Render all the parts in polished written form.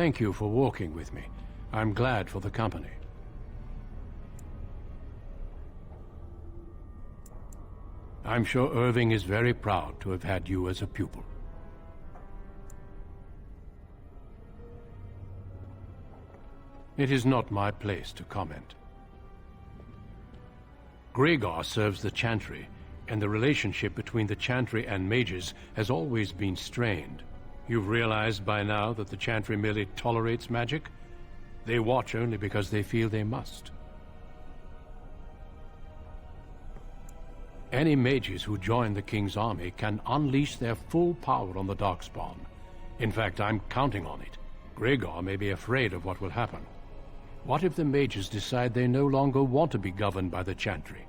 Thank you for walking with me. I'm glad for the company. I'm sure Irving is very proud to have had you as a pupil. It is not my place to comment. Gregor serves the Chantry, and the relationship between the Chantry and Mages has always been strained. You've realized by now that the Chantry merely tolerates magic? They watch only because they feel they must. Any mages who join the King's army can unleash their full power on the Darkspawn. In fact, I'm counting on it. Gregor may be afraid of what will happen. What if the mages decide they no longer want to be governed by the Chantry?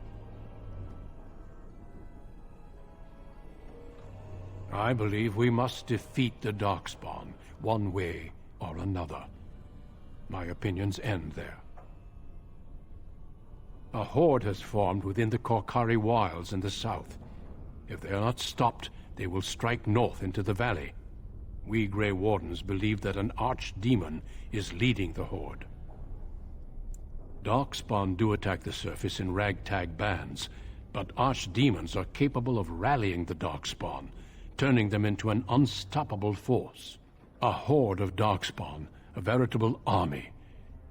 I believe we must defeat the Darkspawn, one way or another. My opinions end there. A horde has formed within the Korkari wilds in the south. If they are not stopped, they will strike north into the valley. We Grey Wardens believe that an archdemon is leading the horde. Darkspawn do attack the surface in ragtag bands, but archdemons are capable of rallying the Darkspawn, turning them into an unstoppable force. A horde of Darkspawn, a veritable army.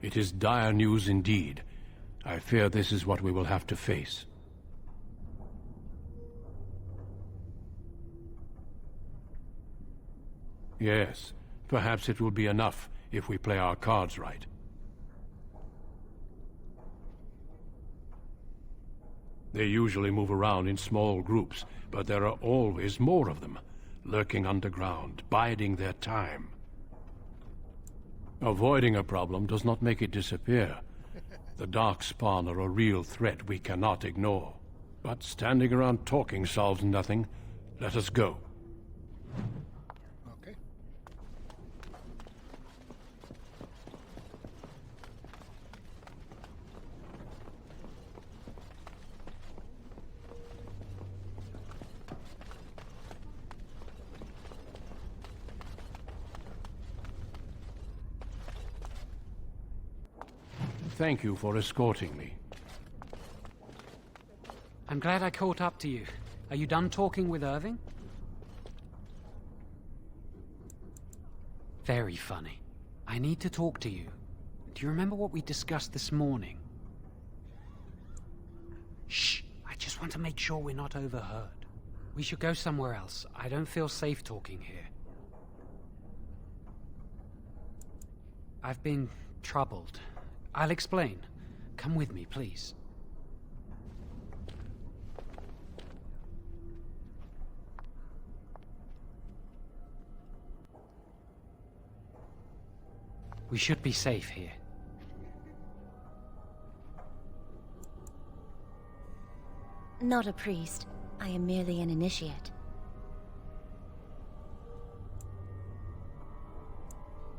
It is dire news indeed. I fear this is what we will have to face. Yes, perhaps it will be enough if we play our cards right. They usually move around in small groups, but there are always more of them, lurking underground, biding their time. Avoiding a problem does not make it disappear. The Darkspawn are a real threat we cannot ignore. But standing around talking solves nothing. Let us go. Okay. Thank you for escorting me. I'm glad I caught up to you. Are you done talking with Irving? Very funny. I need to talk to you. Do you remember what we discussed this morning? Shh! I just want to make sure we're not overheard. We should go somewhere else. I don't feel safe talking here. I've been troubled. I'll explain. Come with me, please. We should be safe here. Not a priest. I am merely an initiate.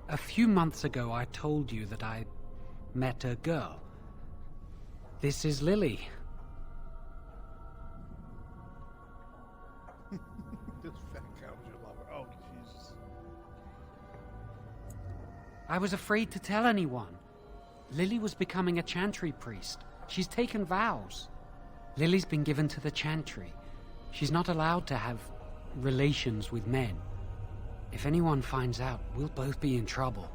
A few months ago, I told you that I met a girl. This is Lily. This fat cow was your lover. Oh, Jesus. I was afraid to tell anyone. Lily was becoming a Chantry priest. She's taken vows. Lily's been given to the Chantry. She's not allowed to have relations with men. If anyone finds out, we'll both be in trouble.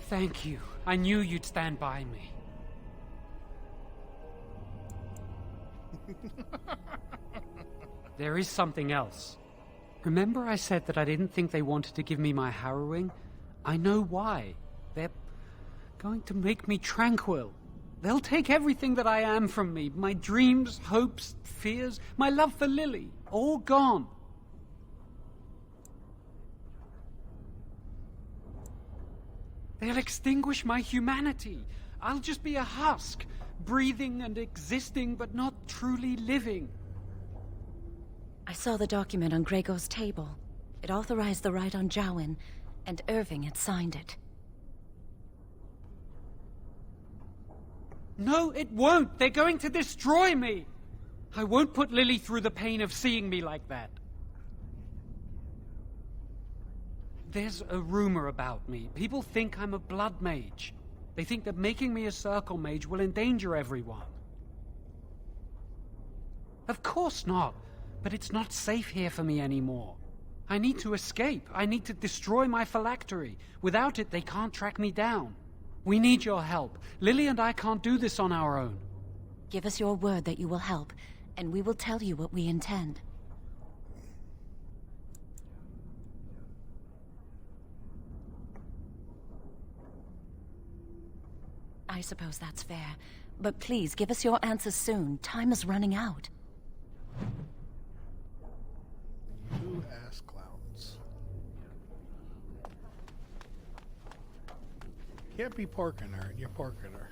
Thank you. I knew you'd stand by me. There is something else. Remember I said that I didn't think they wanted to give me my harrowing? I know why. They're going to make me tranquil. They'll take everything that I am from me. My dreams, hopes, fears, my love for Lily. All gone. They'll extinguish my humanity. I'll just be a husk, breathing and existing, but not truly living. I saw the document on Gregor's table. It authorized the right on Jowen, and Irving had signed it. No, it won't! They're going to destroy me! I won't put Lily through the pain of seeing me like that. There's a rumor about me. People think I'm a blood mage. They think that making me a circle mage will endanger everyone. Of course not, but it's not safe here for me anymore. I need to escape. I need to destroy my phylactery. Without it, they can't track me down. We need your help. Lily and I can't do this on our own. Give us your word that you will help, and we will tell you what we intend. I suppose that's fair. But please, give us your answers soon. Time is running out. Two ass clowns. Can't be parking her, and you're parking her.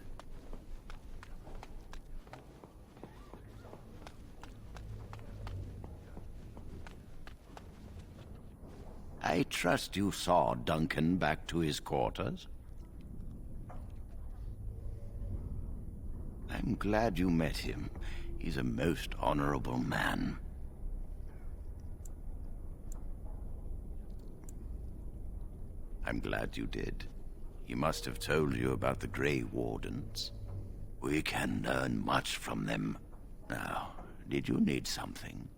I trust you saw Duncan back to his quarters? I'm glad you met him. He's a most honorable man. I'm glad you did. He must have told you about the Grey Wardens. We can learn much from them. Now, did you need something?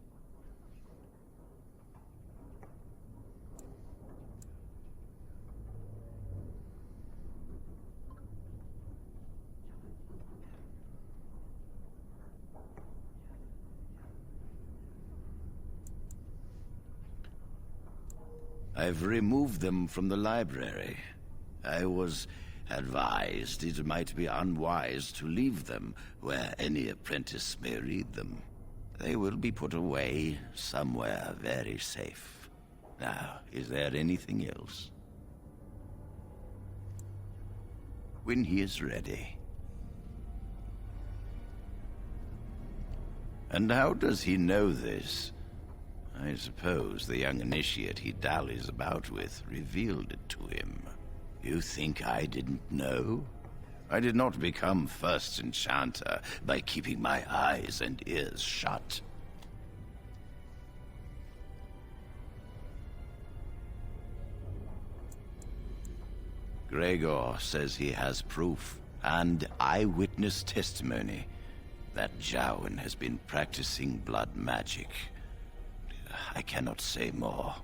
I've removed them from the library. I was advised it might be unwise to leave them where any apprentice may read them. They will be put away somewhere very safe. Now, is there anything else? When he is ready. And how does he know this? I suppose the young initiate he dallies about with revealed it to him. You think I didn't know? I did not become first enchanter by keeping my eyes and ears shut. Gregor says he has proof and eyewitness testimony that Jowan has been practicing blood magic. I cannot say more.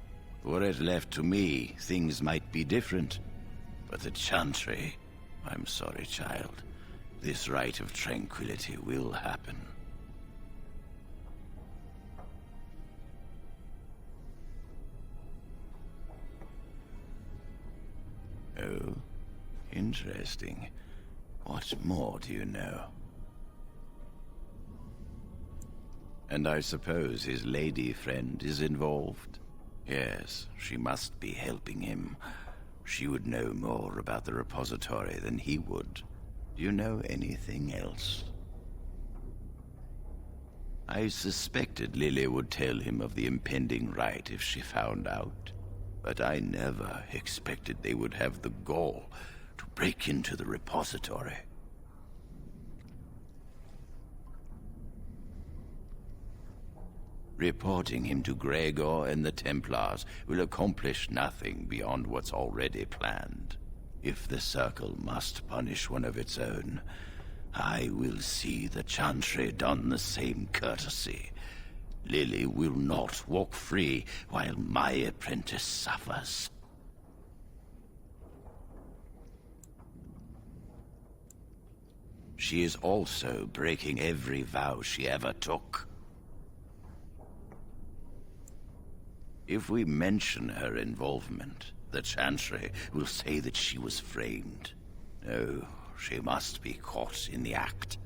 Were it left to me, things might be different. But the Chantry, I'm sorry, child. This rite of tranquility will happen. Oh, interesting. What more do you know? And I suppose his lady friend is involved? Yes, she must be helping him. She would know more about the repository than he would. Do you know anything else? I suspected Lily would tell him of the impending rite if she found out. But I never expected they would have the gall to break into the repository. Reporting him to Gregor and the Templars will accomplish nothing beyond what's already planned. If the Circle must punish one of its own, I will see the Chantry done the same courtesy. Lily will not walk free while my apprentice suffers. She is also breaking every vow she ever took. If we mention her involvement, the Chantry will say that she was framed. No, she must be caught in the act.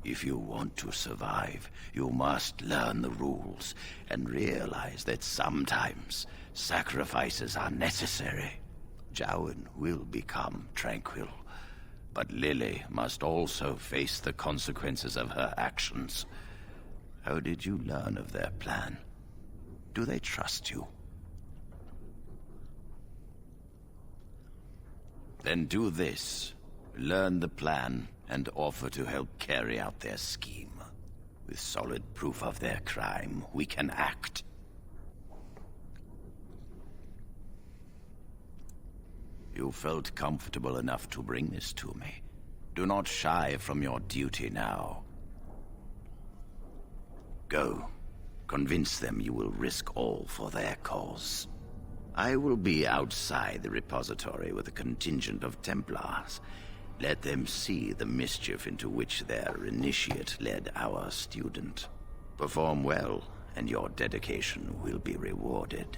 If you want to survive, you must learn the rules and realize that sometimes sacrifices are necessary. Jowen will become tranquil, but Lily must also face the consequences of her actions. How did you learn of their plan? Do they trust you? Then do this. Learn the plan and offer to help carry out their scheme. With solid proof of their crime, we can act. You felt comfortable enough to bring this to me. Do not shy from your duty now. Go. Convince them you will risk all for their cause. I will be outside the repository with a contingent of Templars. Let them see the mischief into which their initiate led our student. Perform well, and your dedication will be rewarded.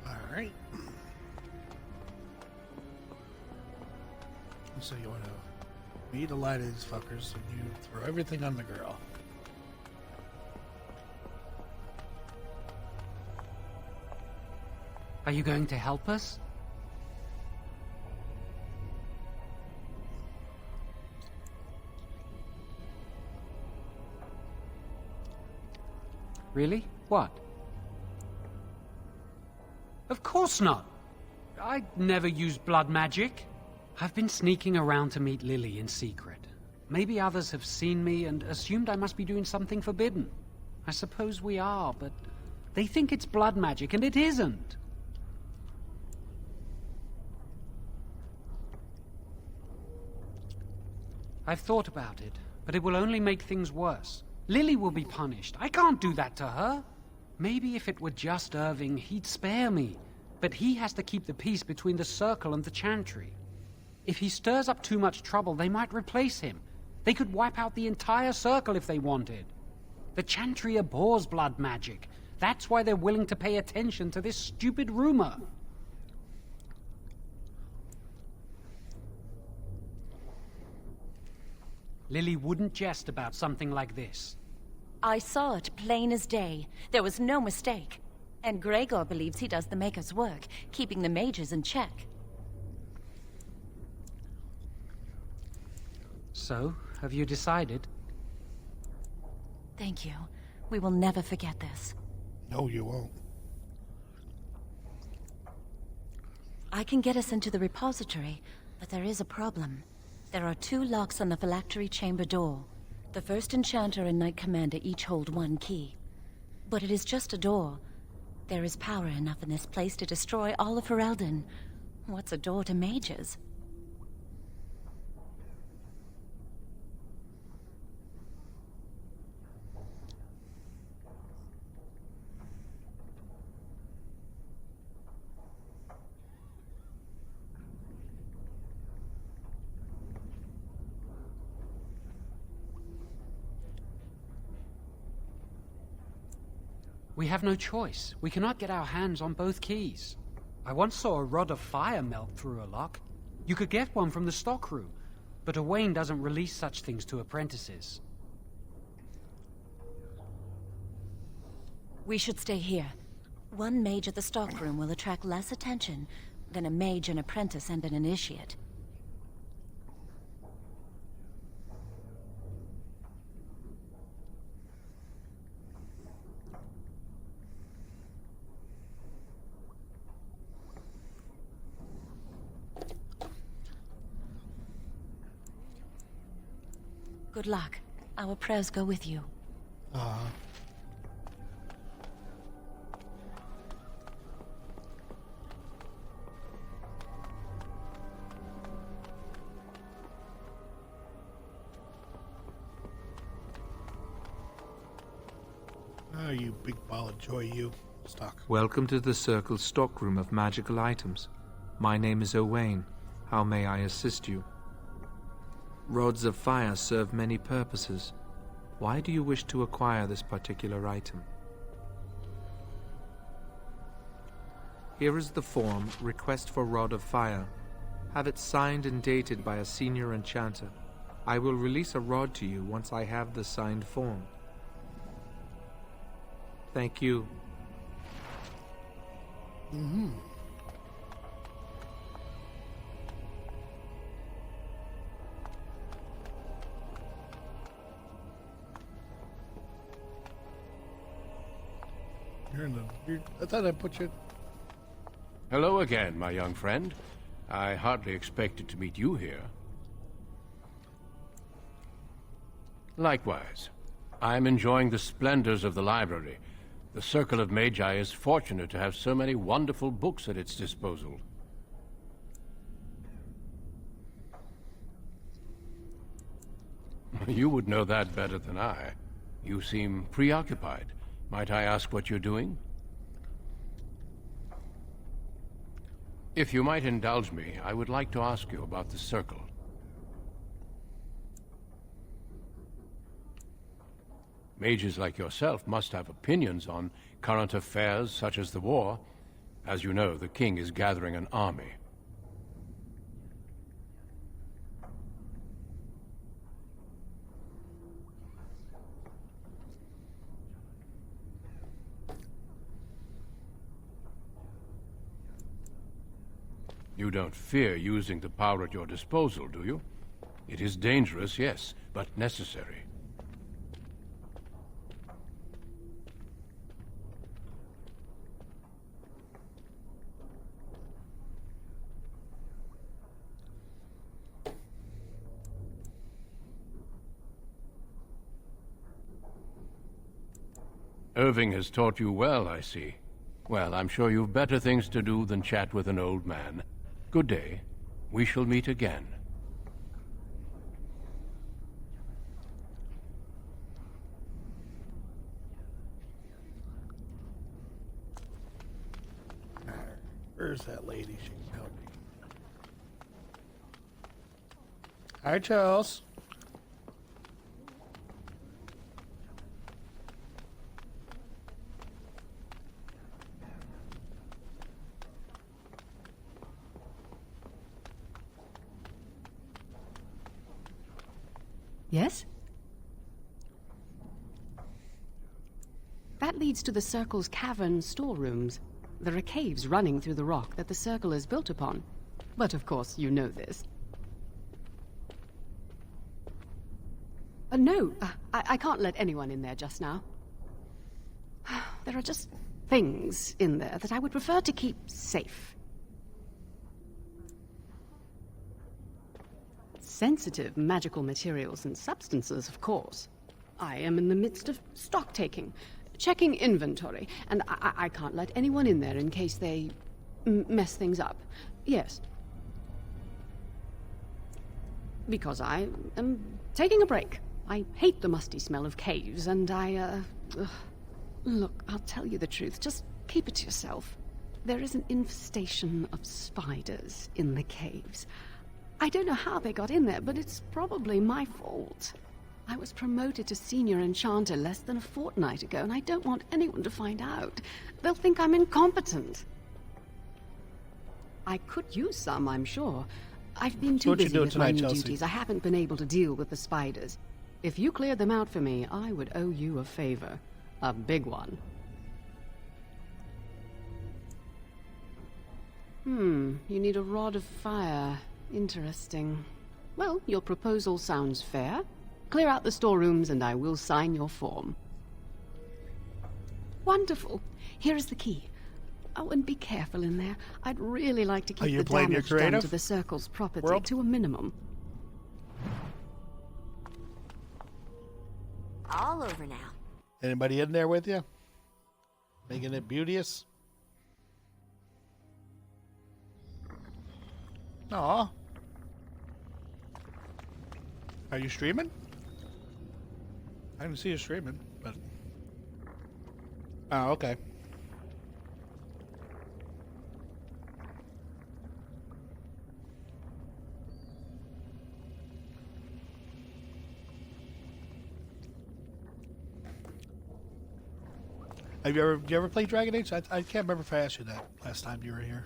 Alright. So you want to beat the light of these fuckers and you throw everything on the girl. Are you going to help us? Really? What? Of course not! I never use blood magic. I've been sneaking around to meet Lily in secret. Maybe others have seen me and assumed I must be doing something forbidden. I suppose we are, but they think it's blood magic, and it isn't. I've thought about it, but it will only make things worse. Lily will be punished. I can't do that to her. Maybe if it were just Irving, he'd spare me. But he has to keep the peace between the Circle and the Chantry. If he stirs up too much trouble, they might replace him. They could wipe out the entire Circle if they wanted. The Chantry abhors blood magic. That's why they're willing to pay attention to this stupid rumor. Lily wouldn't jest about something like this. I saw it plain as day. There was no mistake. And Gregor believes he does the Maker's work, keeping the mages in check. So, have you decided? Thank you. We will never forget this. No, you won't. I can get us into the repository, but there is a problem. There are 2 locks on the phylactery chamber door. The first enchanter and knight commander each hold 1 key. But it is just a door. There is power enough in this place to destroy all of Ferelden. What's a door to mages? We have no choice. We cannot get our hands on both keys. I once saw a rod of fire melt through a lock. You could get one from the stockroom, but Owain doesn't release such things to apprentices. We should stay here. 1 mage at the stockroom will attract less attention than a mage, an apprentice, and an initiate. Good luck. Our prayers go with you. Oh, you big ball of joy, you. Stock. Welcome to the Circle's stockroom of magical items. My name is Owain. How may I assist you? Rods of fire serve many purposes. Why do you wish to acquire this particular item? Here is the form, Request for Rod of Fire. Have it signed and dated by a senior enchanter. I will release a rod to you once I have the signed form. Thank you. I thought I put you. Hello again, my young friend. I hardly expected to meet you here. Likewise. I'm enjoying the splendors of the library. The Circle of Magi is fortunate to have so many wonderful books at its disposal. You would know that better than I. You seem preoccupied. Might I ask what you're doing? If you might indulge me, I would like to ask you about the Circle. Mages like yourself must have opinions on current affairs such as the war. As you know, the king is gathering an army. You don't fear using the power at your disposal, do you? It is dangerous, yes, but necessary. Irving has taught you well, I see. Well, I'm sure you've better things to do than chat with an old man. Good day. We shall meet again. Where's that lady? She can help me. Hi, Charles. Yes? That leads to the Circle's cavern storerooms. There are caves running through the rock that the Circle is built upon. But of course, you know this. No, I can't let anyone in there just now. There are just things in there that I would prefer to keep safe. Sensitive magical materials and substances, of course. I am in the midst of stock-taking, checking inventory, and I can't let anyone in there in case they mess things up. Yes. Because I am taking a break. I hate the musty smell of caves, and Look, I'll tell you the truth. Just keep it to yourself. There is an infestation of spiders in the caves. I don't know how they got in there, but it's probably my fault. I was promoted to senior enchanter less than a fortnight ago, and I don't want anyone to find out. They'll think I'm incompetent. I could use some, I'm sure. I've been too busy with my new duties. I haven't been able to deal with the spiders. If you cleared them out for me, I would owe you a favor. A big one. You need a rod of fire. Interesting. Well, your proposal sounds fair. Clear out the storerooms and I will sign your form. Wonderful. Here is the key. Oh, and be careful in there. I'd really like to keep the damage done to the Circle's property to a minimum. All over now. Anybody in there with you? Making it beauteous? Aw. Are you streaming? I didn't see you streaming, but... Oh, okay. Have you ever played Dragon Age? I can't remember if I asked you that last time you were here.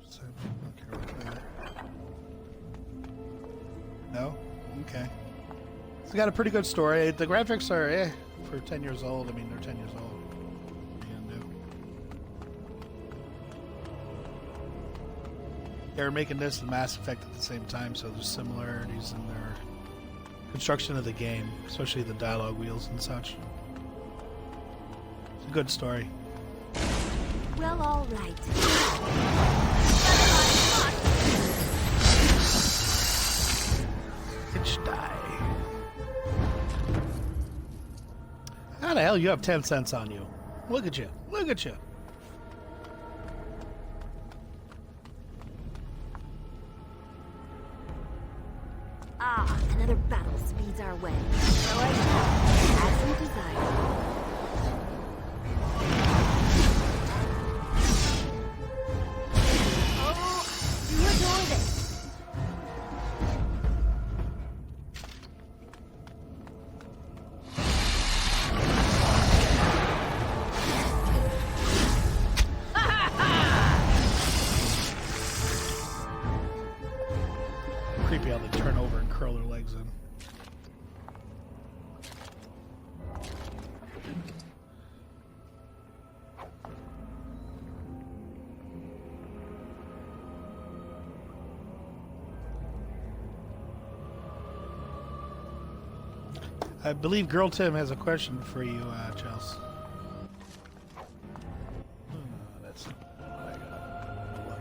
So, okay, with that. No? Okay. It's got a pretty good story. The graphics are for 10 years old. I mean, they're 10 years old. What are you gonna do? They were making this and Mass Effect at the same time, so there's similarities in their construction of the game, especially the dialogue wheels and such. It's a good story. Well, all right. Itch die. How the hell you have 10 cents on you? Look at you. Look at you. Ah, another battle speeds our way. So I shall, as you desire. Oh, you adore this. Creepy how they turn over and curl their legs in. I believe Girl Tim has a question for you, Chelsea. That's what I got. Look.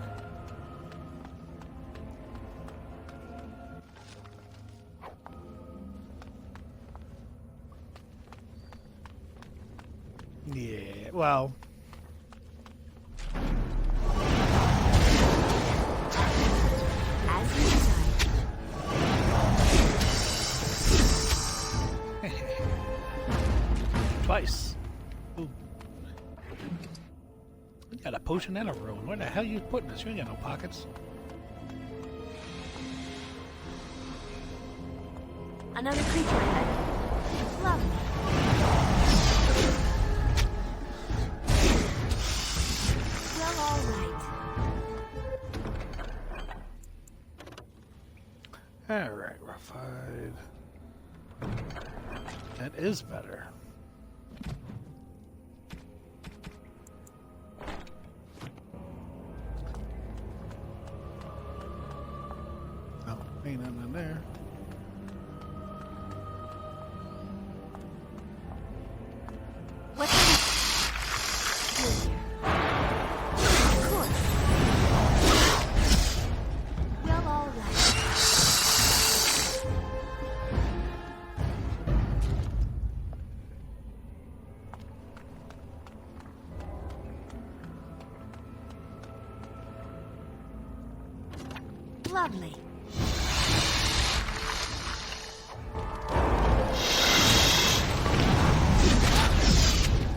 Yeah, well. As you desire. Twice. Ooh. You got a potion and a rune. Where the hell are you putting this? You ain't got no pockets. Another creature ahead. Lovely. Well, all right. Alright, rough hide. That is better. Oh, ain't nothing in there. What's in Of course. Well, all right. Lovely.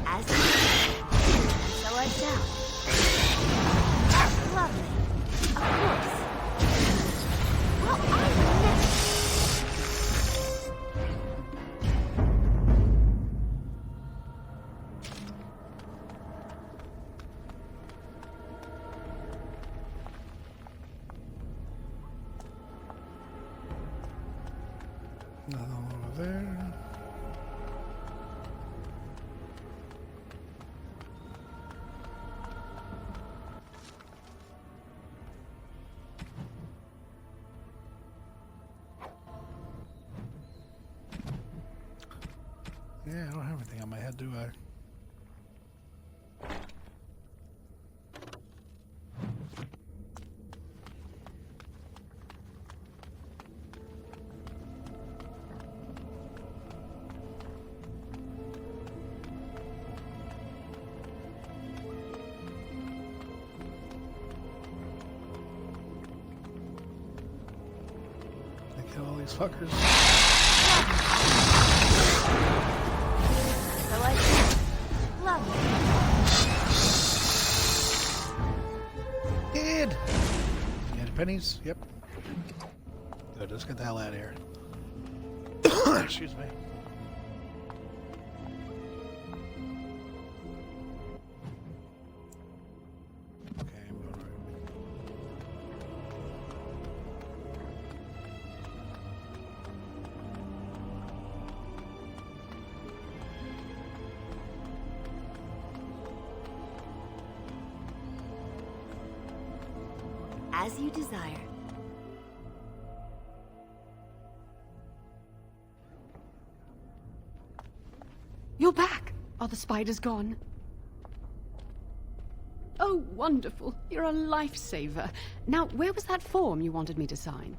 As you so I shall. Lovely. Of course. Well, I'm next. Nothing over there. Yeah, I don't have anything on my head, do I? I kill all these fuckers. So I shall. Lovely. Did. You had pennies? Yep. Good, let's get the hell out of here. Excuse me. Okay, I'm going right. As you desire. You're back! Are the spiders gone? Oh, wonderful. You're a lifesaver. Now, where was that form you wanted me to sign?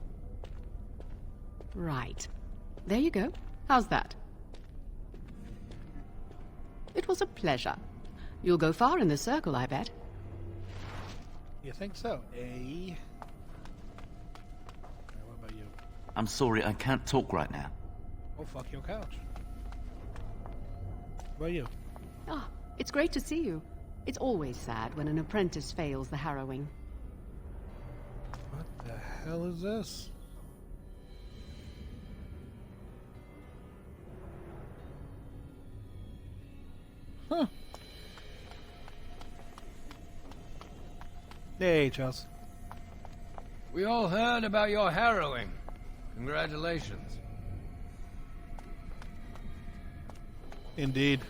Right. There you go. How's that? It was a pleasure. You'll go far in the circle, I bet. You think so? Eh? What about you? I'm sorry, I can't talk right now. Oh, fuck your couch. What about you? Ah, it's great to see you. It's always sad when an apprentice fails the harrowing. What the hell is this? Huh. Hey, Charles. We all heard about your harrowing. Congratulations. Indeed.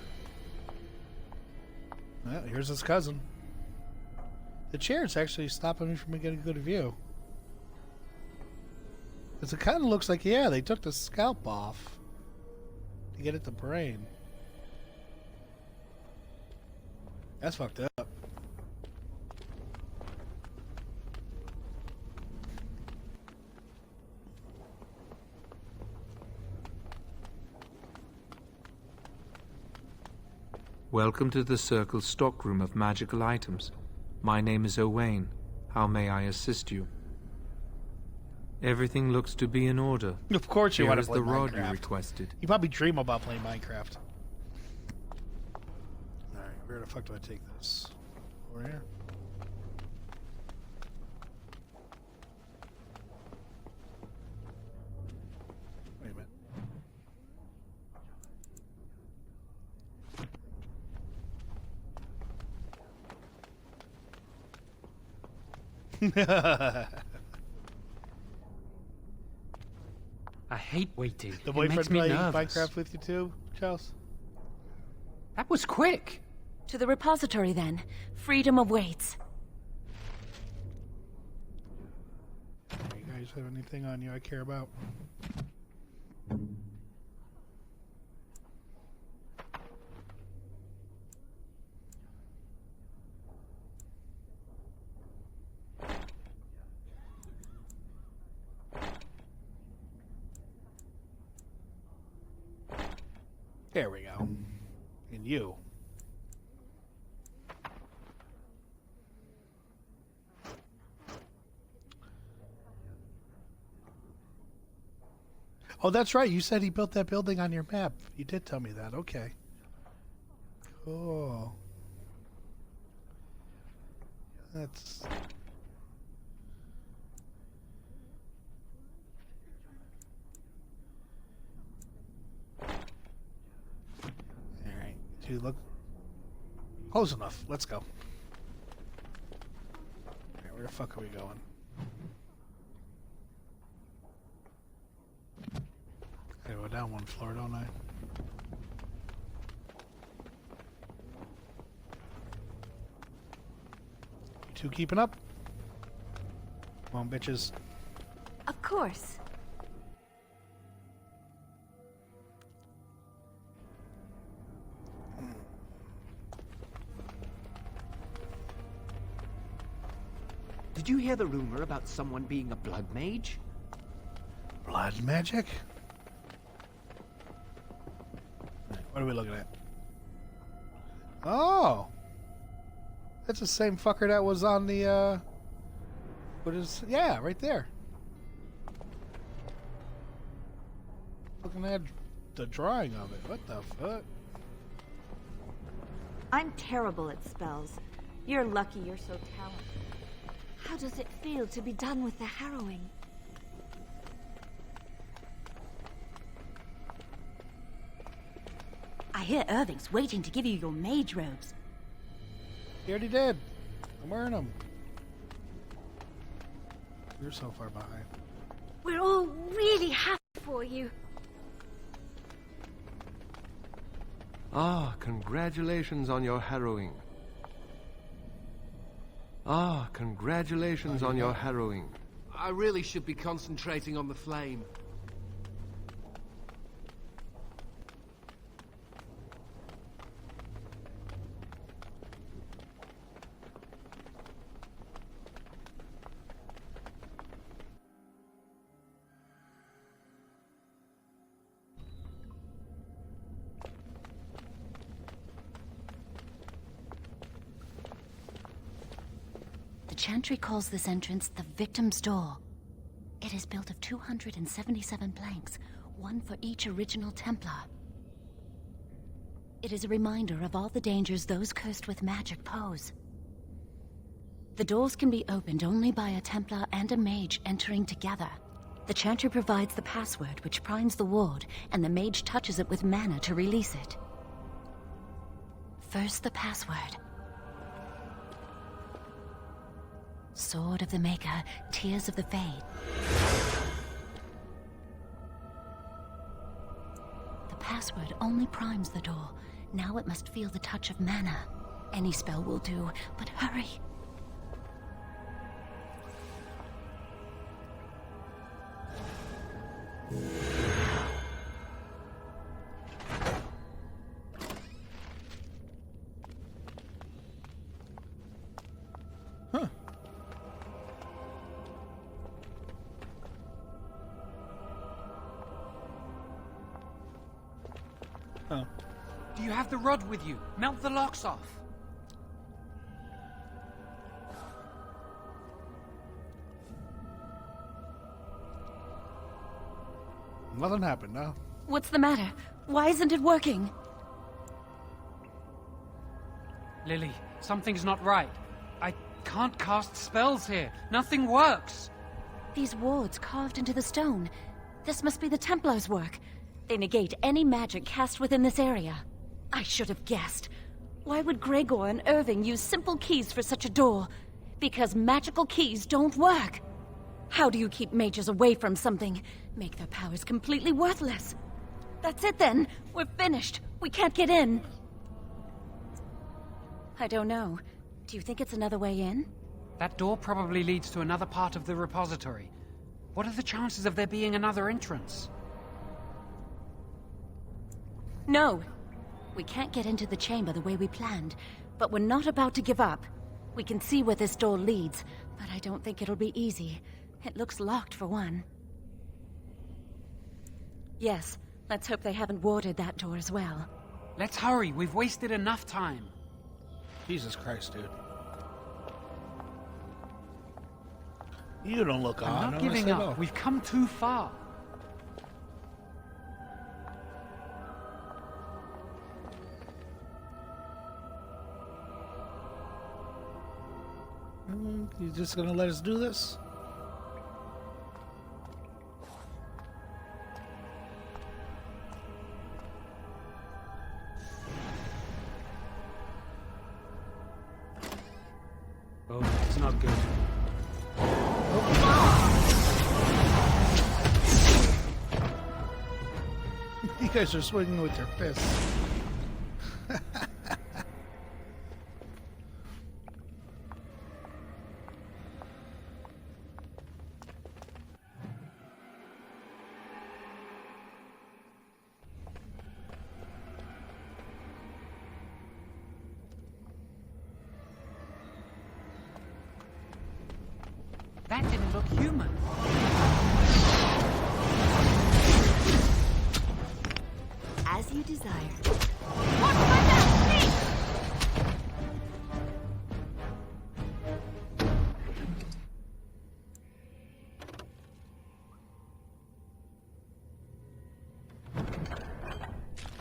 Well, here's his cousin. The chair's actually stopping me from getting a good view. Because it kind of looks like, yeah, they took the scalp off to get at the brain. That's fucked up. Welcome to the Circle's stockroom of magical items. My name is Owain. How may I assist you? Everything looks to be in order. Of course you Here want is to play the rod you Minecraft. requested. You probably dream about playing Minecraft. Alright, where the fuck do I take this? Over here? Wait a minute. I hate waiting. The It boyfriend makes me playing nervous. Minecraft with you too, Charles? That was quick. To the repository, then. Freedom awaits. You guys have anything on you I care about? There we go. And you. Oh, that's right. You said he built that building on your map. You did tell me that. Okay. Cool. That's... Alright. Dude, look. Close enough. Let's go. Alright, where the fuck are we going? I go down one floor, don't I? You two keeping up? Come on, bitches. Of course. Did you hear the rumor about someone being a blood mage? Blood magic? What are we looking at? Oh! That's the same fucker that was on the, what is... Yeah, right there. Looking at the drawing of it. What the fuck? I'm terrible at spells. You're lucky you're so talented. How does it feel to be done with the harrowing? I hear Irving's waiting to give you your mage robes. He already did. I'm wearing them. You're so far behind. We're all really happy for you. Ah, congratulations on your harrowing. Ah, congratulations on your harrowing. I really should be concentrating on the flame. The Chantry calls this entrance the Victim's Door. It is built of 277 planks, one for each original Templar. It is a reminder of all the dangers those cursed with magic pose. The doors can be opened only by a Templar and a Mage entering together. The Chantry provides the password, which primes the ward, and the Mage touches it with mana to release it. First, the password. Sword of the Maker, Tears of the Fade. The password only primes the door. Now it must feel the touch of mana. Any spell will do, but hurry. Do you have the rod with you? Melt the locks off. Nothing happened, no? What's the matter? Why isn't it working? Lily, something's not right. I can't cast spells here. Nothing works. These wards carved into the stone. This must be the Templars' work. They negate any magic cast within this area. I should have guessed. Why would Gregor and Irving use simple keys for such a door? Because magical keys don't work. How do you keep mages away from something? Make their powers completely worthless. That's it then. We're finished. We can't get in. I don't know. Do you think it's another way in? That door probably leads to another part of the repository. What are the chances of there being another entrance? No. We can't get into the chamber the way we planned, but we're not about to give up. We can see where this door leads, but I don't think it'll be easy. It looks locked for one. Yes, let's hope they haven't warded that door as well. Let's hurry, we've wasted enough time. Jesus Christ, dude. You don't look on. I'm not giving up. We've come too far. You just gonna let us do this? Oh, it's not good. You guys are swinging with your fists. That didn't look human. As you desire.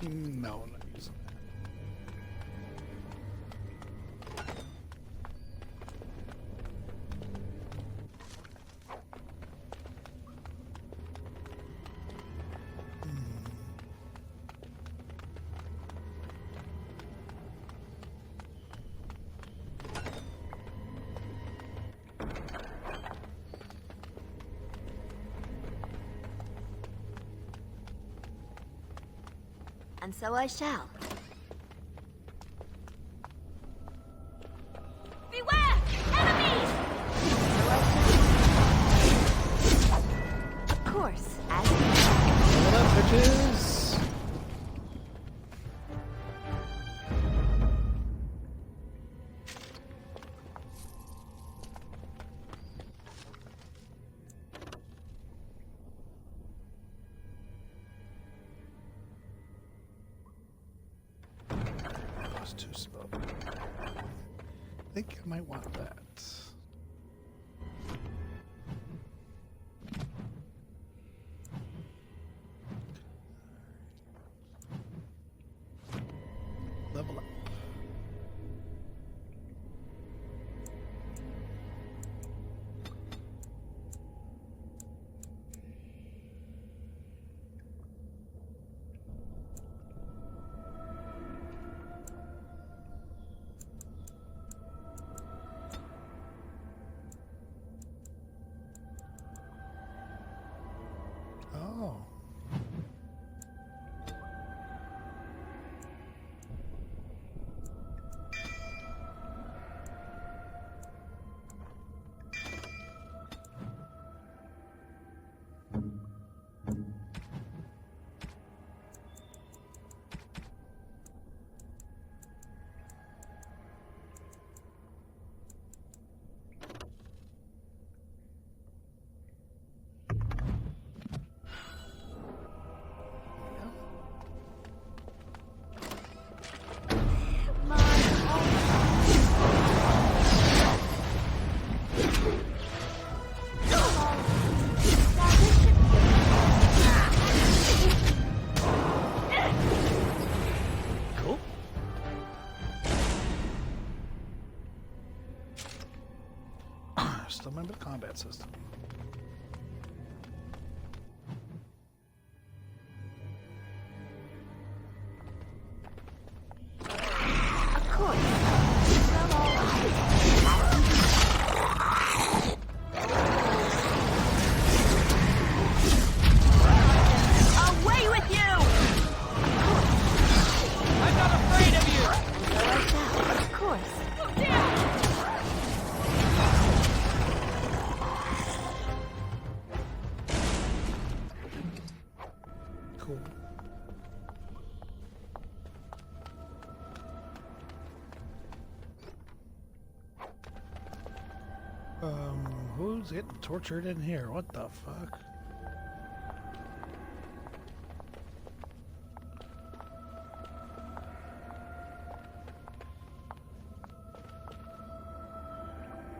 No, not using that. And so I shall. Beware! Enemies! So I shall. Of course, as you What up, bitches? Plus 2 spell. I think I might want that. Level up. Oh. Cool. Still remember the combat system. Of course. Well, all right. Away with you! I'm not afraid of you! So I shall. Of course. Cool. Who's getting tortured in here? What the fuck?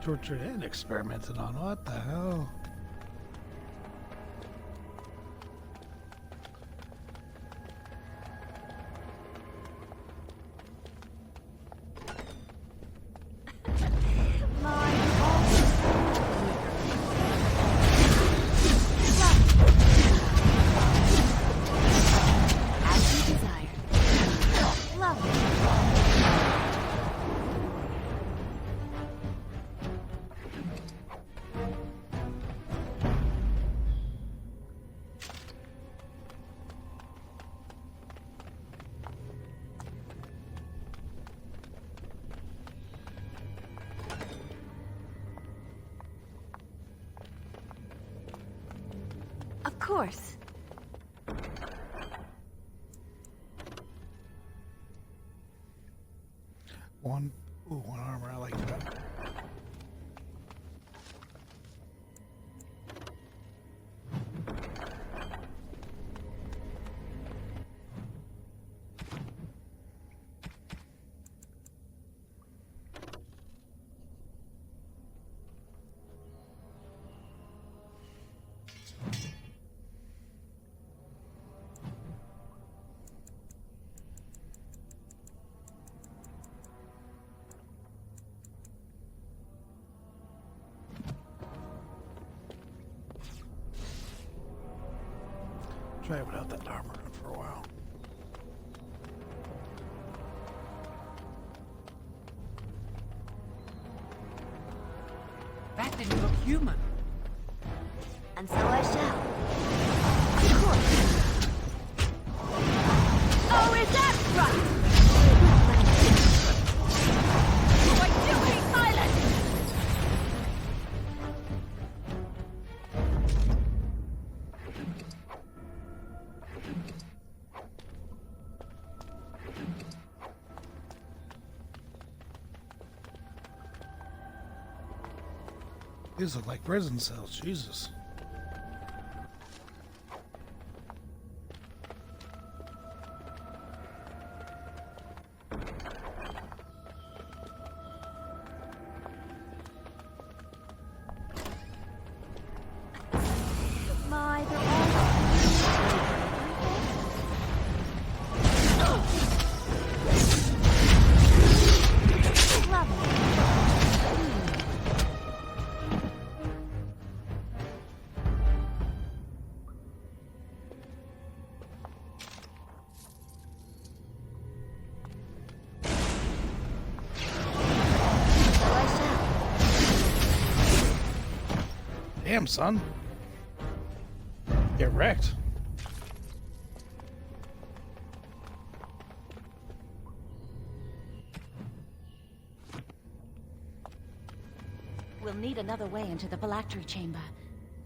Tortured and experimented on. What the hell? As you desire. Lovely. Of course. One armor. I like that. Try it without that armor for a while. That didn't look human. And so I shall. Of course. Oh, These look like prison cells. Jesus. My, they're all Damn, son. Get wrecked. We'll need another way into the phylactery chamber.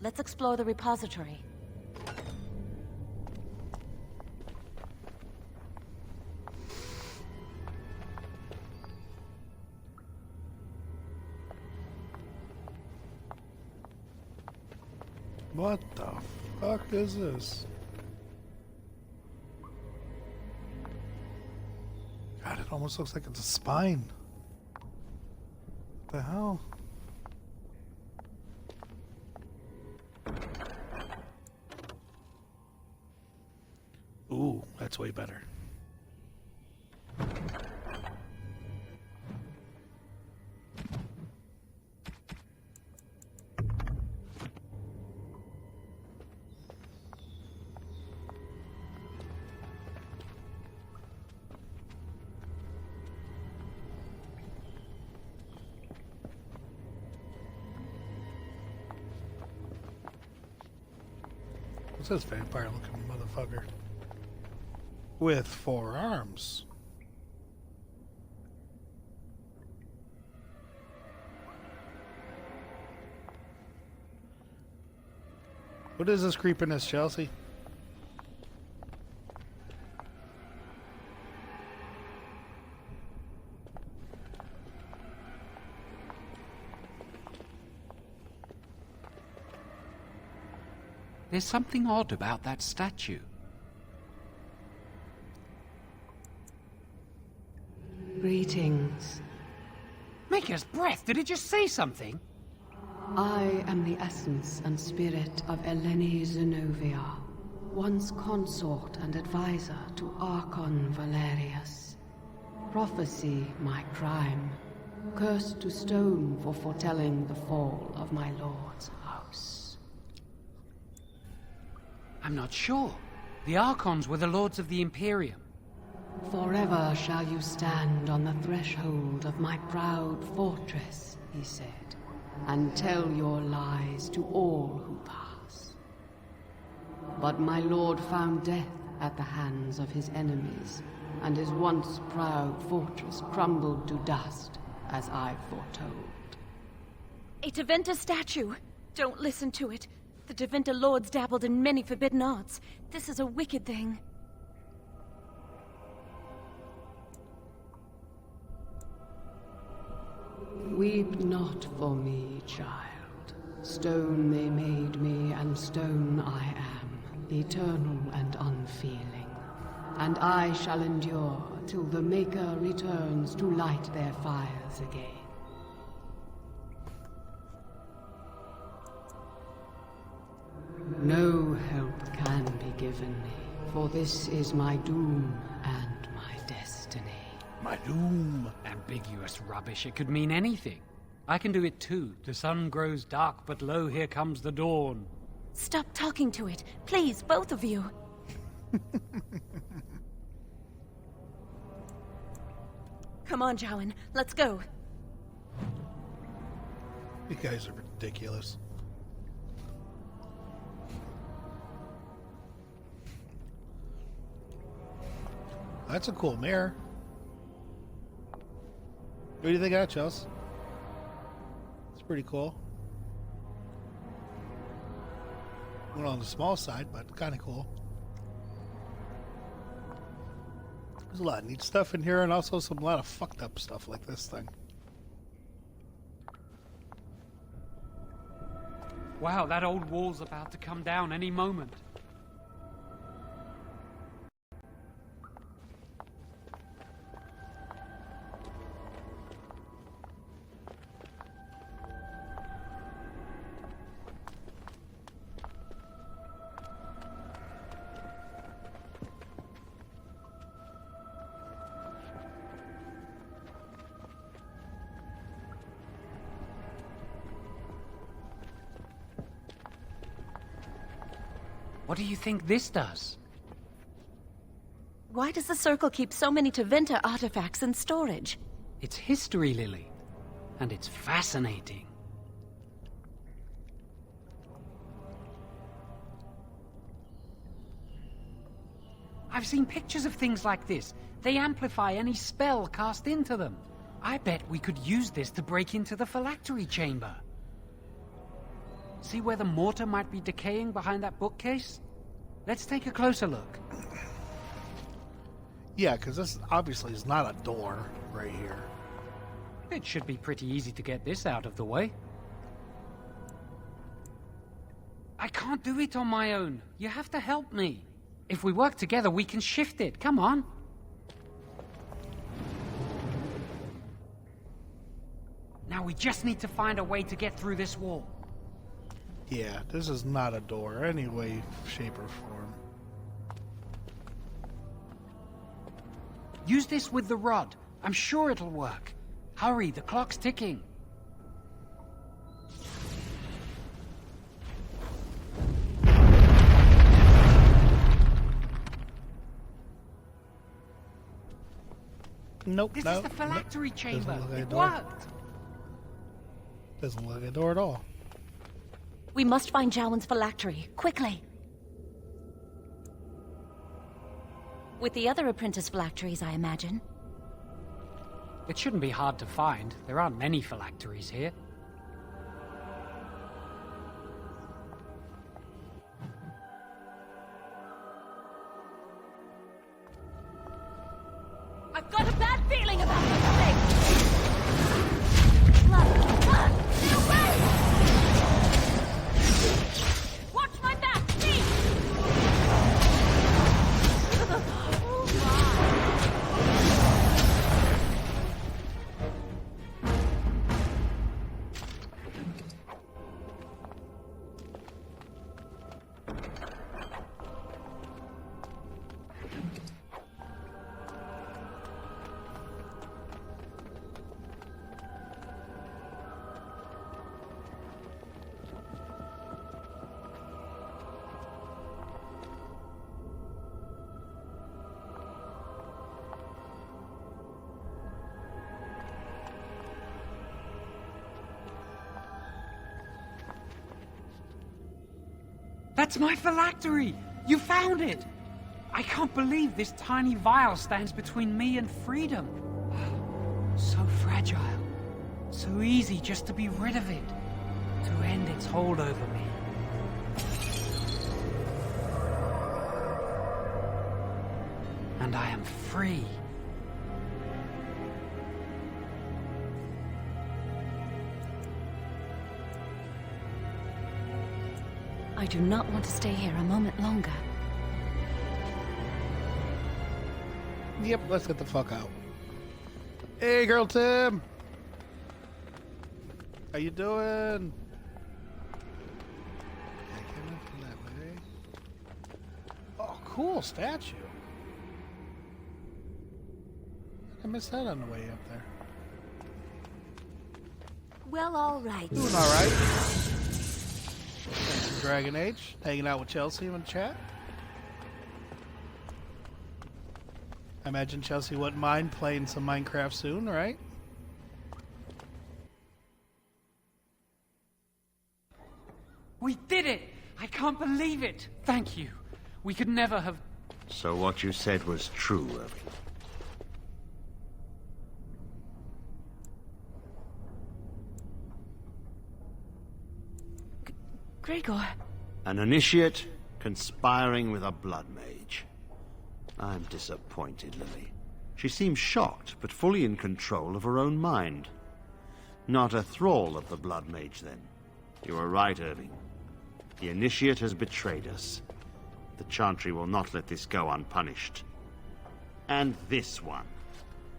Let's explore the repository. What the fuck is this? God, it almost looks like it's a spine. What the hell? Ooh, that's way better. What's this vampire-looking motherfucker? With 4 arms. What is this creepiness, Chelsea? There's something odd about that statue. Greetings. Maker's breath, did it just say something? I am the essence and spirit of Eleni Zenobia, once consort and advisor to Archon Valerius. Prophecy, my crime, cursed to stone for foretelling the fall of my lord's house. I'm not sure. The Archons were the lords of the Imperium. Forever shall you stand on the threshold of my proud fortress, he said, and tell your lies to all who pass. But my lord found death at the hands of his enemies, and his once proud fortress crumbled to dust, as I foretold. A Teventa statue! Don't listen to it. The Teventa lords dabbled in many forbidden arts. This is a wicked thing. Weep not for me, child. Stone they made me, and stone I am, eternal and unfeeling. And I shall endure till the Maker returns to light their fires again. No help can be given me, for this is my doom and my destiny. My doom. Ambiguous rubbish, it could mean anything. I can do it too. The sun grows dark, but lo, here comes the dawn. Stop talking to it. Please, both of you. Come on, Jowan. Let's go. You guys are ridiculous. That's a cool mirror. What do you think of that, Chels? It's pretty cool. Went on the small side, but kind of cool. There's a lot of neat stuff in here, and also a lot of fucked up stuff like this thing. Wow, that old wall's about to come down any moment. What do you think this does? Why does the Circle keep so many Teventa artifacts in storage? It's history, Lily. And it's fascinating. I've seen pictures of things like this. They amplify any spell cast into them. I bet we could use this to break into the phylactery chamber. See where the mortar might be decaying behind that bookcase? Let's take a closer look. Yeah, because this obviously is not a door right here. It should be pretty easy to get this out of the way. I can't do it on my own. You have to help me. If we work together, we can shift it. Come on. Now we just need to find a way to get through this wall. Yeah, this is not a door, any way, shape, or form. Use this with the rod. I'm sure it'll work. Hurry, the clock's ticking. Nope, This no, is the phylactery chamber. Doesn't look like a It door. worked. Doesn't look like a door at all. We must find Jowen's phylactery, quickly. With the other apprentice phylacteries, I imagine. It shouldn't be hard to find. There aren't many phylacteries here. I've got a bad feeling about this thing! Blood! Get away! Watch my back, please! Oh That's my phylactery! You found it! I can't believe this tiny vial stands between me and freedom. So fragile. So easy just to be rid of it. To end its hold over me. And I am free. I do not want to stay here a moment longer. Yep, let's get the fuck out. Hey, girl Tim! How you doing? Yeah, came in from that way. Oh, cool statue. I missed that on the way up there. Well, all right. Doing all right. Dragon Age, hanging out with Chelsea in the chat. I imagine Chelsea wouldn't mind playing some Minecraft soon, right? We did it! I can't believe it! Thank you. We could never have... So what you said was true, Irving. Gregor. An initiate conspiring with a blood mage. I'm disappointed, Lily. She seems shocked, but fully in control of her own mind. Not a thrall of the blood mage, then. You were right, Irving. The Initiate has betrayed us. The Chantry will not let this go unpunished. And this one.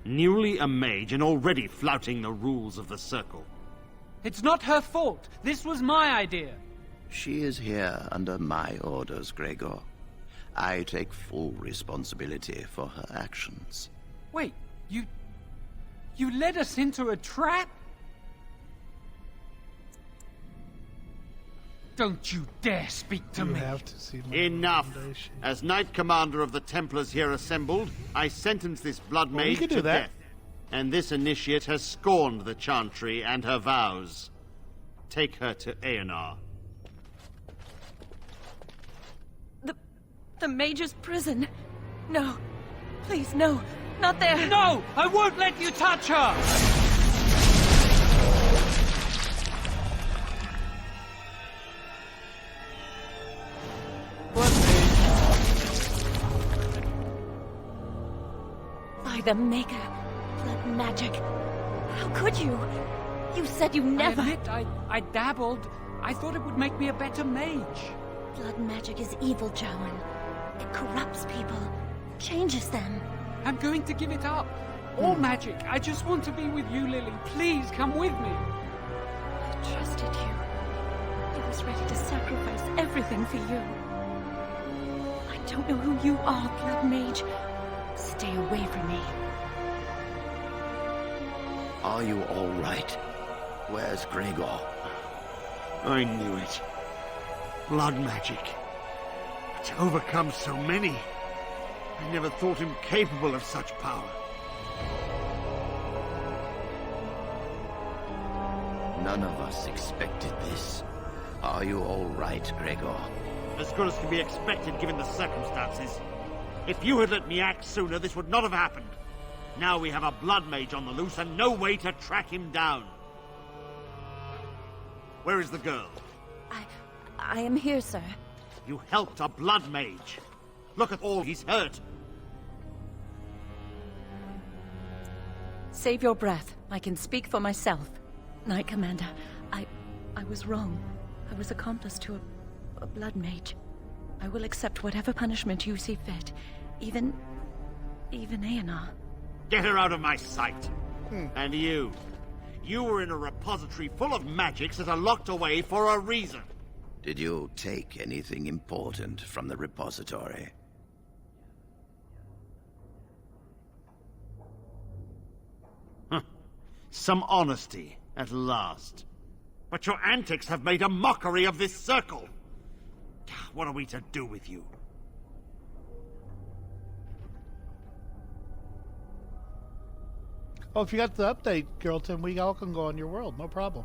Newly a mage and already flouting the rules of the Circle. It's not her fault. This was my idea. She is here under my orders, Gregor. I take full responsibility for her actions. Wait, you led us into a trap? Don't you dare speak to me. Have to see my Enough! recommendation. As Knight Commander of the Templars here assembled, I sentence this Blood Well, we Mage could to do that. death. And this Initiate has scorned the Chantry and her vows. Take her to Aenar. The Mage's prison. No. Please, no. Not there. No! I won't let you touch her! By the Maker. Blood magic. How could you? You said you never... I admit, I dabbled. I thought it would make me a better mage. Blood magic is evil, Jowan. It corrupts people. Changes them. I'm going to give it up. All magic. I just want to be with you, Lily. Please come with me. I trusted you. I was ready to sacrifice everything for you. I don't know who you are, Blood Mage. Stay away from me. Are you all right? Where's Gregor? I knew it. Blood magic. To overcome so many. I never thought him capable of such power. None of us expected this. Are you all right, Gregor? As good as can be expected given the circumstances. If you had let me act sooner, this would not have happened. Now we have a blood mage on the loose and no way to track him down. Where is the girl? I am here, sir. You helped a blood mage. Look at all he's hurt. Save your breath. I can speak for myself. Knight Commander, I was wrong. I was accomplice to a blood mage. I will accept whatever punishment you see fit. Even Aenar. Get her out of my sight. And you. You were in a repository full of magics that are locked away for a reason. Did you take anything important from the repository? Some honesty, at last. But your antics have made a mockery of this circle. What are we to do with you? Oh, if you got the update, Girlton, we all can go on your world. No problem.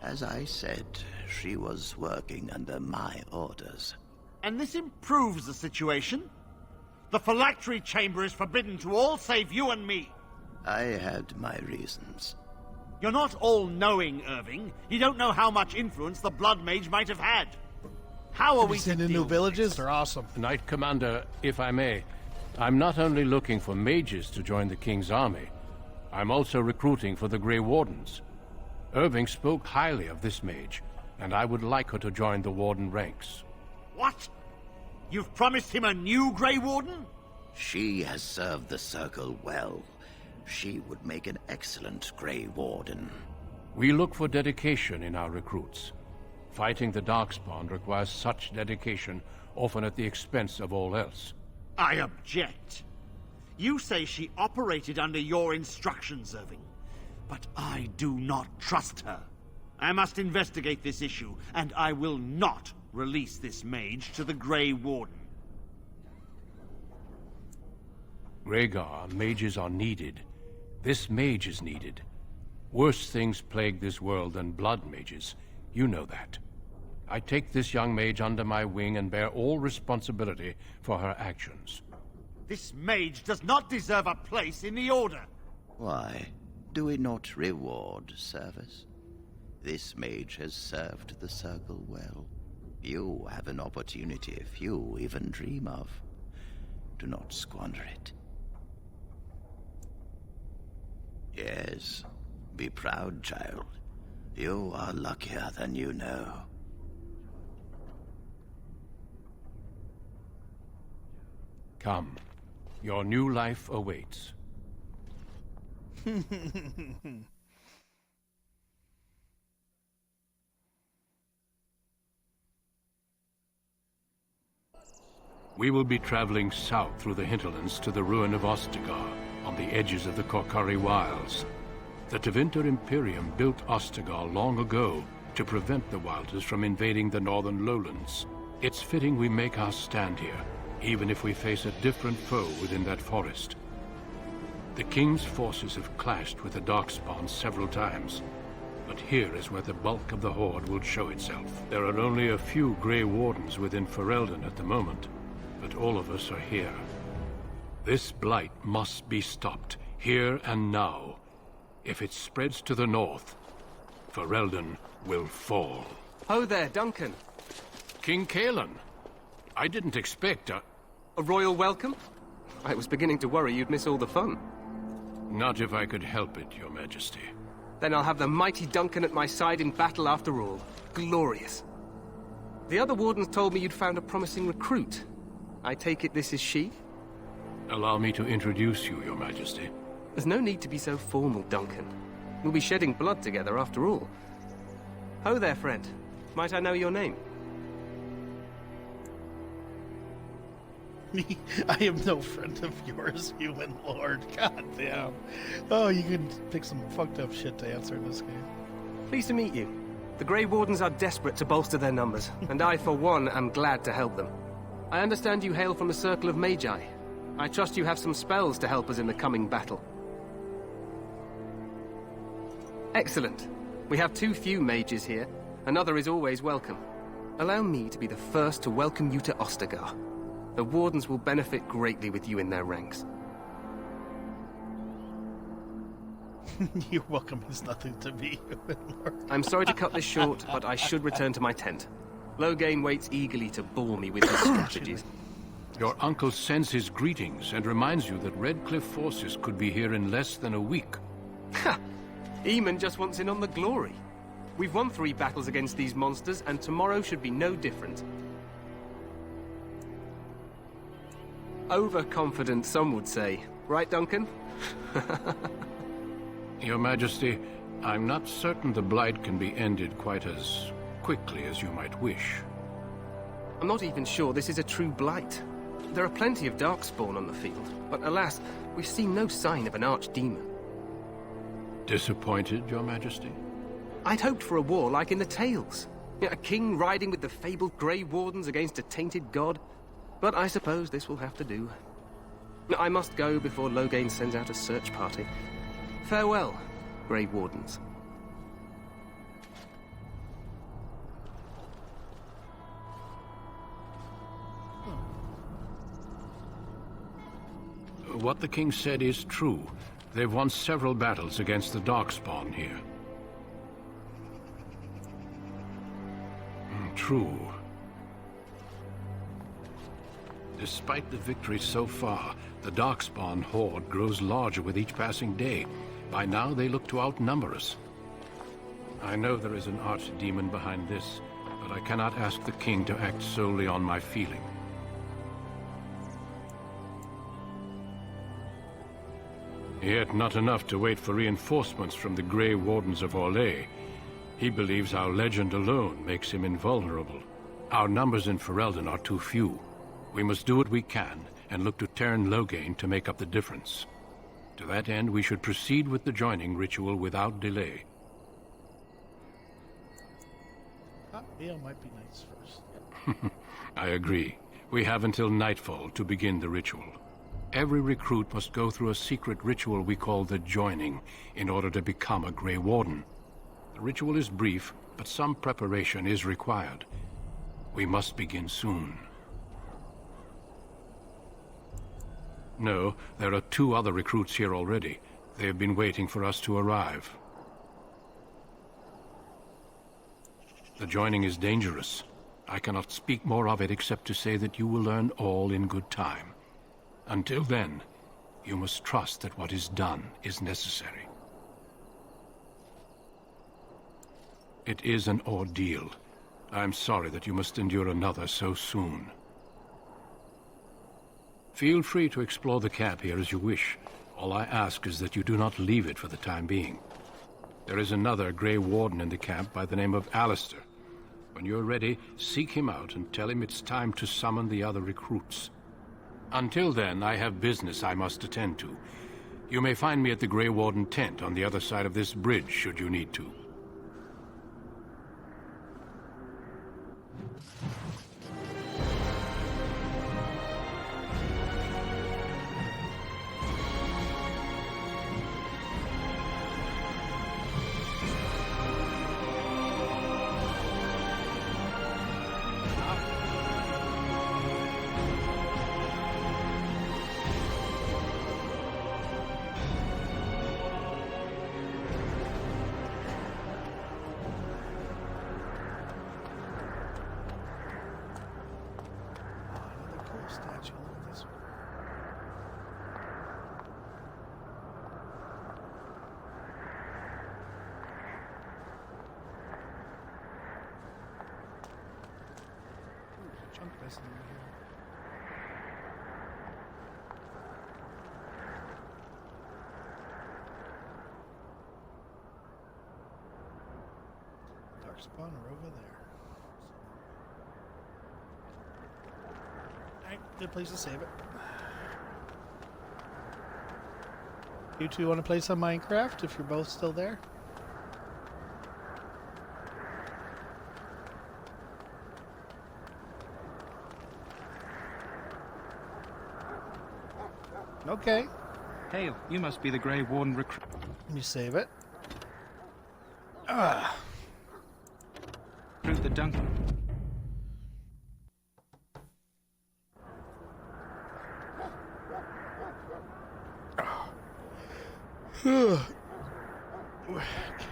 As I said, she was working under my orders. And this improves the situation? The phylactery chamber is forbidden to all save you and me. I had my reasons. You're not all-knowing, Irving. You don't know how much influence the Blood Mage might have had. How are Have we you to seen the deal new with villages? this? They're awesome. Knight Commander, if I may, I'm not only looking for mages to join the King's army, I'm also recruiting for the Grey Wardens. Irving spoke highly of this mage, and I would like her to join the Warden ranks. What? You've promised him a new Grey Warden? She has served the Circle well. She would make an excellent Grey Warden. We look for dedication in our recruits. Fighting the Darkspawn requires such dedication, often at the expense of all else. I object. You say she operated under your instructions, Irving. But I do not trust her. I must investigate this issue, and I will not release this mage to the Grey Warden. Rhaegar, mages are needed. This mage is needed. Worse things plague this world than blood mages. You know that. I take this young mage under my wing and bear all responsibility for her actions. This mage does not deserve a place in the Order. Why? Do we not reward service? This mage has served the Circle well. You have an opportunity few even dream of. Do not squander it. Yes, be proud, child. You are luckier than you know. Come. Your new life awaits. We will be traveling south through the hinterlands to the ruin of Ostagar, on the edges of the Korkari Wilds. The Tevinter Imperium built Ostagar long ago to prevent the Wilders from invading the northern lowlands. It's fitting we make our stand here, even if we face a different foe within that forest. The King's forces have clashed with the Darkspawn several times, but here is where the bulk of the Horde will show itself. There are only a few Grey Wardens within Ferelden at the moment, but all of us are here. This blight must be stopped, here and now. If it spreads to the north, Ferelden will fall. Ho there, Duncan. King Kaelan. I didn't expect a royal welcome? I was beginning to worry you'd miss all the fun. Not if I could help it, Your Majesty. Then I'll have the mighty Duncan at my side in battle after all. Glorious. The other wardens told me you'd found a promising recruit. I take it this is she? Allow me to introduce you, Your Majesty. There's no need to be so formal, Duncan. We'll be shedding blood together after all. Ho there, friend. Might I know your name? I am no friend of yours, human lord. God damn. Oh, you can pick some fucked up shit to answer in this game. Pleased to meet you. The Grey Wardens are desperate to bolster their numbers, and I, for one, am glad to help them. I understand you hail from the Circle of Magi. I trust you have some spells to help us in the coming battle. Excellent. We have too few mages here. Another is always welcome. Allow me to be the first to welcome you to Ostagar. The Wardens will benefit greatly with you in their ranks. Your welcome is nothing to me, human lord. I'm sorry to cut this short, but I should return to my tent. Loghain waits eagerly to bore me with his strategies. Your uncle sends his greetings and reminds you that Redcliffe forces could be here in less than a week. Ha! Eamon just wants in on the glory. We've won 3 battles against these monsters, and tomorrow should be no different. Overconfident, some would say. Right, Duncan? Your Majesty, I'm not certain the Blight can be ended quite as quickly as you might wish. I'm not even sure this is a true blight. There are plenty of Darkspawn on the field, but alas, we've seen no sign of an archdemon. Disappointed, Your Majesty? I'd hoped for a war like in the tales. A king riding with the fabled Grey Wardens against a tainted god. But I suppose this will have to do. I must go before Loghain sends out a search party. Farewell, Grey Wardens. What the king said is true. They've won several battles against the Darkspawn here. True. Despite the victories so far, the Darkspawn horde grows larger with each passing day. By now, they look to outnumber us. I know there is an archdemon behind this, but I cannot ask the king to act solely on my feeling. Yet not enough to wait for reinforcements from the Grey Wardens of Orlais. He believes our legend alone makes him invulnerable. Our numbers in Ferelden are too few. We must do what we can, and look to Teyrn Loghain to make up the difference. To that end, we should proceed with the joining ritual without delay. Hot meal might be nice first. I agree. We have until nightfall to begin the ritual. Every recruit must go through a secret ritual we call the joining in order to become a Grey Warden. The ritual is brief, but some preparation is required. We must begin soon. No, there are 2 other recruits here already. They have been waiting for us to arrive. The joining is dangerous. I cannot speak more of it except to say that you will learn all in good time. Until then, you must trust that what is done is necessary. It is an ordeal. I'm sorry that you must endure another so soon. Feel free to explore the camp here as you wish. All I ask is that you do not leave it for the time being. There is another Grey Warden in the camp by the name of Alistair. When you're ready, seek him out and tell him it's time to summon the other recruits. Until then, I have business I must attend to. You may find me at the Grey Warden tent on the other side of this bridge, should you need to. Statue. Look at this one. Ooh, chunk missing in here. Darkspawn are over there. Good place to save it. You two want to play some Minecraft if you're both still there? Okay. Hey, you must be the Grey Warden recruit. Let me save it. Recruit the Duncan.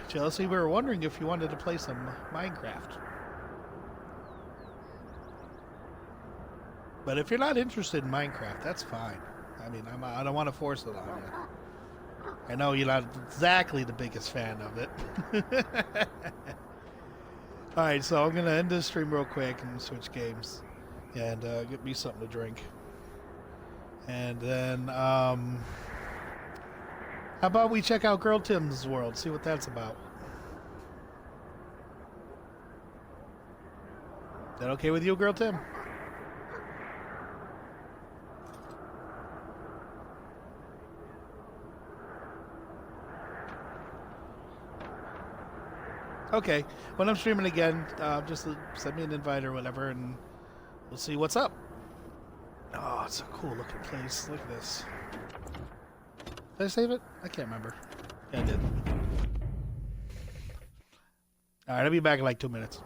Jealousy, we were wondering if you wanted to play some Minecraft. But if you're not interested in Minecraft, that's fine. I mean, I don't want to force it on you. I know you're not exactly the biggest fan of it. Alright, so I'm going to end this stream real quick and switch games. And get me something to drink. And then, how about we check out Girl Tim's world, see what that's about. Is that okay with you, Girl Tim? Okay, when I'm streaming again, just send me an invite or whatever, and we'll see what's up. Oh, it's a cool looking place. Look at this. Did I save it? I can't remember. Yeah, I did. Alright, I'll be back in like 2 minutes.